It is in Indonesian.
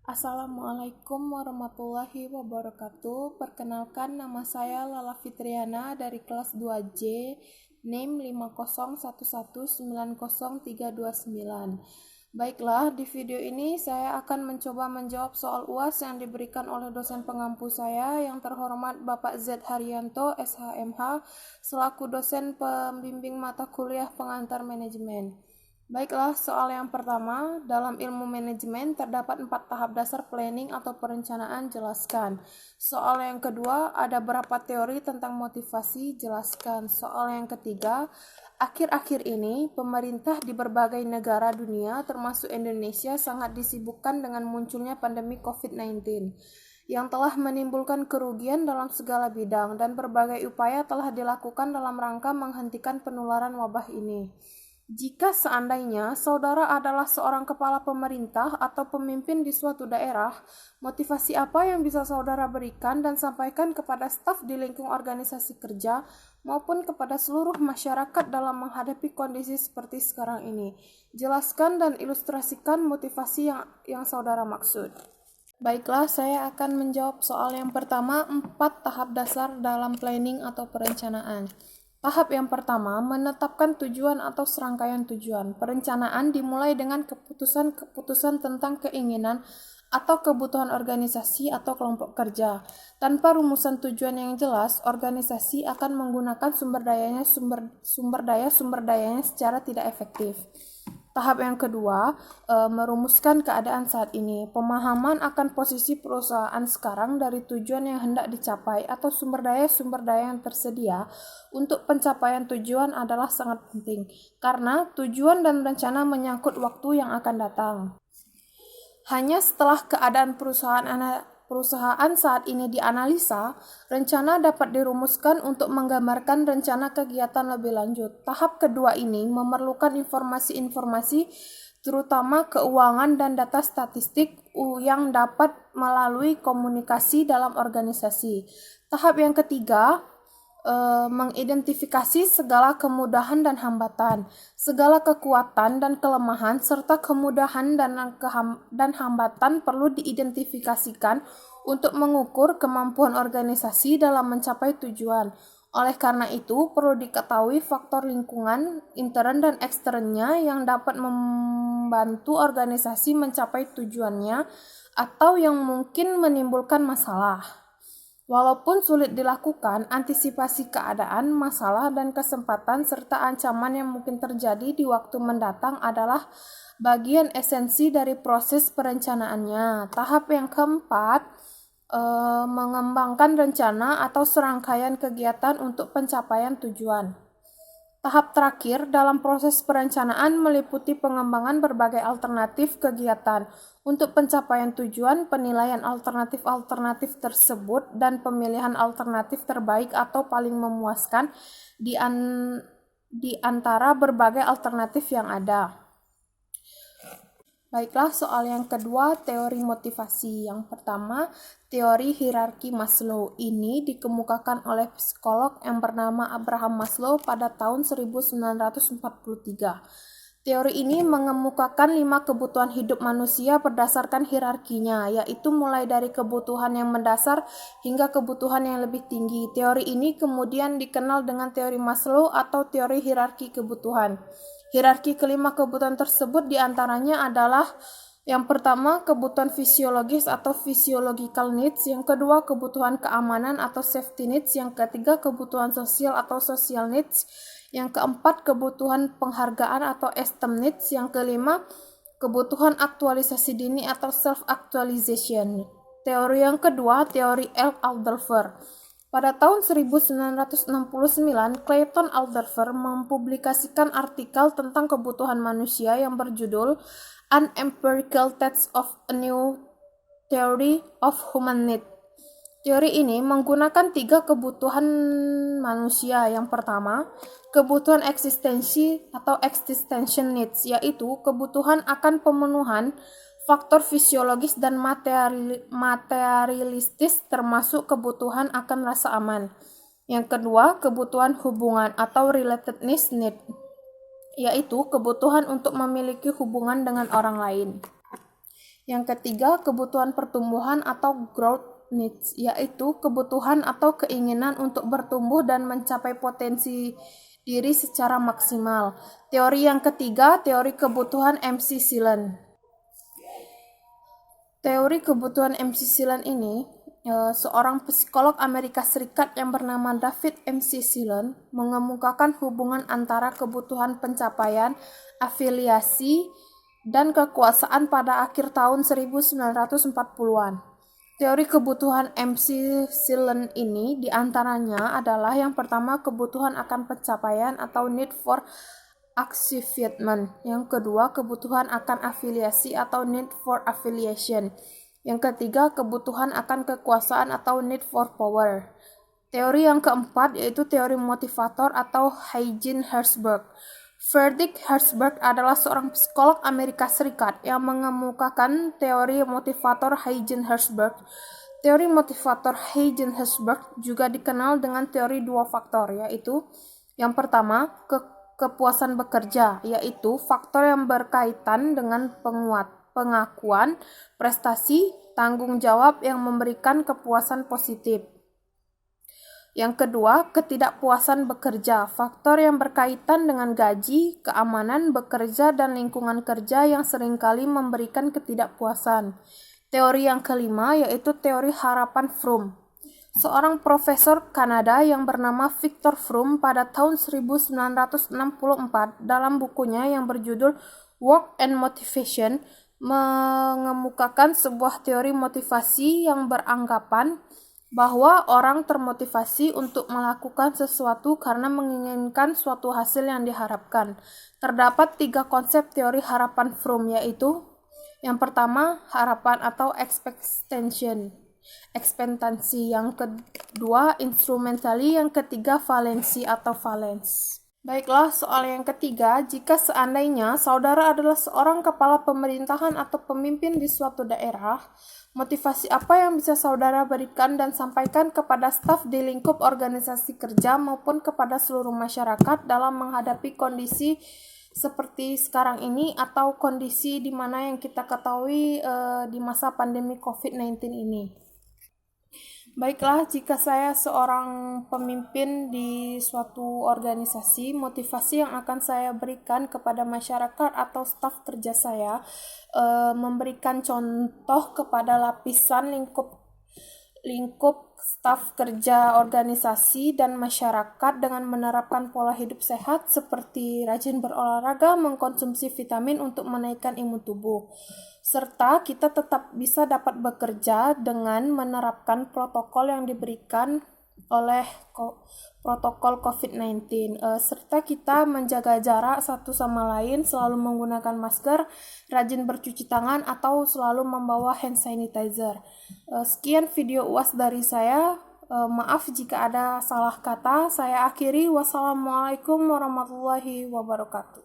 Assalamualaikum warahmatullahi wabarakatuh. Perkenalkan, nama saya Lala Fitriana dari kelas 2J, NIM 501190329. Baiklah, di video ini saya akan mencoba menjawab soal UAS yang diberikan oleh dosen pengampu saya yang terhormat Bapak Z. Haryanto, SHMH, selaku dosen pembimbing mata kuliah pengantar manajemen. Baiklah, soal yang pertama, dalam ilmu manajemen terdapat 4 tahap dasar planning atau perencanaan, jelaskan. Soal yang kedua, ada berapa teori tentang motivasi, jelaskan. Soal yang ketiga, akhir-akhir ini pemerintah di berbagai negara dunia termasuk Indonesia sangat disibukkan dengan munculnya pandemi COVID-19 yang telah menimbulkan kerugian dalam segala bidang dan berbagai upaya telah dilakukan dalam rangka menghentikan penularan wabah ini. Jika seandainya saudara adalah seorang kepala pemerintah atau pemimpin di suatu daerah, motivasi apa yang bisa saudara berikan dan sampaikan kepada staf di lingkung organisasi kerja maupun kepada seluruh masyarakat dalam menghadapi kondisi seperti sekarang ini? Jelaskan dan ilustrasikan motivasi yang saudara maksud. Baiklah, saya akan menjawab soal yang pertama, 4 tahap dasar dalam planning atau perencanaan. Tahap yang pertama, menetapkan tujuan atau serangkaian tujuan. Perencanaan dimulai dengan keputusan-keputusan tentang keinginan atau kebutuhan organisasi atau kelompok kerja. Tanpa rumusan tujuan yang jelas, organisasi akan menggunakan sumber dayanya secara tidak efektif. Tahap yang kedua, merumuskan keadaan saat ini. Pemahaman akan posisi perusahaan sekarang dari tujuan yang hendak dicapai atau sumber daya yang tersedia untuk pencapaian tujuan adalah sangat penting, karena tujuan dan rencana menyangkut waktu yang akan datang. Hanya setelah keadaan perusahaan saat ini dianalisa, rencana dapat dirumuskan untuk menggambarkan rencana kegiatan lebih lanjut. Tahap kedua ini memerlukan informasi-informasi terutama keuangan dan data statistik yang dapat melalui komunikasi dalam organisasi. Tahap yang ketiga, mengidentifikasi segala kemudahan dan hambatan, segala kekuatan dan kelemahan, serta kemudahan dan hambatan perlu diidentifikasikan untuk mengukur kemampuan organisasi dalam mencapai tujuan. Oleh karena itu, perlu diketahui faktor lingkungan, intern dan eksternnya yang dapat membantu organisasi mencapai tujuannya atau yang mungkin menimbulkan masalah. Walaupun sulit dilakukan, antisipasi keadaan, masalah, dan kesempatan serta ancaman yang mungkin terjadi di waktu mendatang adalah bagian esensi dari proses perencanaannya. Tahap yang keempat, mengembangkan rencana atau serangkaian kegiatan untuk pencapaian tujuan. Tahap terakhir dalam proses perencanaan meliputi pengembangan berbagai alternatif kegiatan untuk pencapaian tujuan, penilaian alternatif-alternatif tersebut, dan pemilihan alternatif terbaik atau paling memuaskan di antara berbagai alternatif yang ada. Baiklah, soal yang kedua, teori motivasi. Yang pertama, teori hierarki Maslow. Ini dikemukakan oleh psikolog yang bernama Abraham Maslow pada tahun 1943. Teori ini mengemukakan 5 kebutuhan hidup manusia berdasarkan hierarkinya, yaitu mulai dari kebutuhan yang mendasar hingga kebutuhan yang lebih tinggi. Teori ini kemudian dikenal dengan teori Maslow atau teori hierarki kebutuhan. Hierarki kelima kebutuhan tersebut diantaranya adalah yang pertama, kebutuhan fisiologis atau physiological needs, yang kedua, kebutuhan keamanan atau safety needs, yang ketiga, kebutuhan sosial atau social needs, yang keempat, kebutuhan penghargaan atau esteem needs, yang kelima, kebutuhan aktualisasi dini atau self-actualization. Teori yang kedua, teori Alderfer. Pada tahun 1969, Clayton Alderfer mempublikasikan artikel tentang kebutuhan manusia yang berjudul An Empirical Test of a New Theory of Human Need. Teori ini menggunakan 3 kebutuhan manusia. Yang pertama, kebutuhan eksistensi atau existential needs, yaitu kebutuhan akan pemenuhan faktor fisiologis dan materialistis termasuk kebutuhan akan rasa aman. Yang kedua, kebutuhan hubungan atau relatedness need, yaitu kebutuhan untuk memiliki hubungan dengan orang lain. Yang ketiga, kebutuhan pertumbuhan atau growth needs, yaitu kebutuhan atau keinginan untuk bertumbuh dan mencapai potensi diri secara maksimal. Teori yang ketiga, teori kebutuhan MC Sillen. Teori kebutuhan MC Sillen ini, seorang psikolog Amerika Serikat yang bernama David MC Sillen mengemukakan hubungan antara kebutuhan pencapaian, afiliasi, dan kekuasaan pada akhir tahun 1940-an. Teori kebutuhan MC Sillen ini diantaranya adalah yang pertama kebutuhan akan pencapaian atau need for achievement. Yang kedua, kebutuhan akan afiliasi atau need for affiliation. Yang ketiga, kebutuhan akan kekuasaan atau need for power. Teori yang keempat yaitu teori motivator atau Hygiene Herzberg. Frederick Herzberg adalah seorang psikolog Amerika Serikat yang mengemukakan teori motivator Hygiene Herzberg. Teori motivator Hygiene Herzberg juga dikenal dengan teori dua faktor, yaitu yang pertama, kepuasan bekerja, yaitu faktor yang berkaitan dengan pengakuan, prestasi, tanggung jawab yang memberikan kepuasan positif. Yang kedua, ketidakpuasan bekerja, faktor yang berkaitan dengan gaji, keamanan bekerja, dan lingkungan kerja yang seringkali memberikan ketidakpuasan. Teori yang kelima yaitu teori harapan Fromm. Seorang profesor Kanada yang bernama Victor Fromm pada tahun 1964 dalam bukunya yang berjudul Work and Motivation mengemukakan sebuah teori motivasi yang beranggapan bahwa orang termotivasi untuk melakukan sesuatu karena menginginkan suatu hasil yang diharapkan. Terdapat 3 konsep teori harapan Fromm, yaitu yang pertama, harapan atau expectation, ekspektasi. Yang kedua, instrumentally. Yang ketiga, valensi atau valence. Baiklah, soal yang ketiga, jika seandainya saudara adalah seorang kepala pemerintahan atau pemimpin di suatu daerah, motivasi apa yang bisa saudara berikan dan sampaikan kepada staf di lingkup organisasi kerja maupun kepada seluruh masyarakat dalam menghadapi kondisi seperti sekarang ini atau kondisi di mana yang kita ketahui di masa pandemi COVID-19 ini? Baiklah, jika saya seorang pemimpin di suatu organisasi, motivasi yang akan saya berikan kepada masyarakat atau staf kerja saya memberikan contoh kepada lapisan lingkup staf kerja organisasi dan masyarakat dengan menerapkan pola hidup sehat seperti rajin berolahraga, mengkonsumsi vitamin untuk menaikkan imun tubuh, serta kita tetap bisa dapat bekerja dengan menerapkan protokol yang diberikan oleh protokol COVID-19, serta kita menjaga jarak satu sama lain, selalu menggunakan masker, rajin bercuci tangan, atau selalu membawa hand sanitizer. Sekian video UAS dari saya. Maaf jika ada salah kata. Saya akhiri. Wassalamualaikum warahmatullahi wabarakatuh.